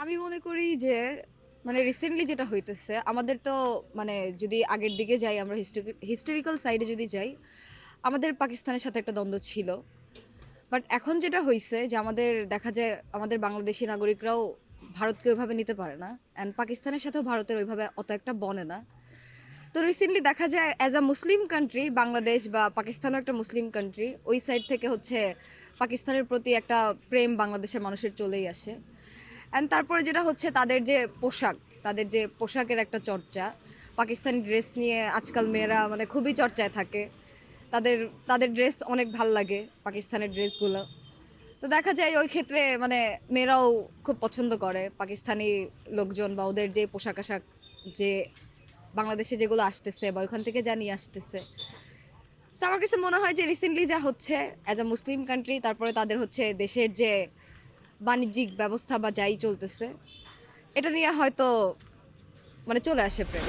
আমি মনে করি যে মানে রিসেন্টলি যেটা হইতেছে আমাদের তো মানে যদি আগের দিকে যাই আমরা হিস্টোরিক্যাল সাইডে যদি যাই আমাদের পাকিস্তানের সাথে একটা দ্বন্দ্ব ছিল। বাট এখন যেটা হইছে যে আমাদের দেখা যায় আমাদের বাংলাদেশি নাগরিকরাও ভারতকে ওইভাবে নিতে পারে না, অ্যান্ড পাকিস্তানের সাথেও ভারতের ওইভাবে অত একটা বনে না। তো রিসেন্টলি দেখা যায় as a Muslim country Bangladesh বা পাকিস্তানও একটা মুসলিম কান্ট্রি, ওই সাইড থেকে হচ্ছে পাকিস্তানের প্রতি একটা প্রেম বাংলাদেশের মানুষের চলেই আসে। অ্যান্ড তারপরে যেটা হচ্ছে তাদের যে পোশাক, তাদের যে পোশাকের একটা চর্চা, পাকিস্তানি ড্রেস নিয়ে আজকাল মেয়েরা মানে খুবই চর্চায় থাকে। তাদের তাদের ড্রেস অনেক ভাল লাগে, পাকিস্তানের ড্রেসগুলো। তো দেখা যায় ওই ক্ষেত্রে মানে মেয়েরাও খুব পছন্দ করে পাকিস্তানি লোকজন বা ওদের যে পোশাক আশাক, যে বাংলাদেশে যেগুলো আসতেছে বা ওইখান থেকে যা নিয়ে আসতেছে। সো আমার কাছে মনে হয় যে রিসেন্টলি যা হচ্ছে অ্যাজ আ মুসলিম কান্ট্রি, তারপরে তাদের হচ্ছে দেশের যে বাণিজ্যিক ব্যবস্থা বা যাই চলতেছে, এটা নিয়ে হয়তো মানে চলে আসে প্রেম।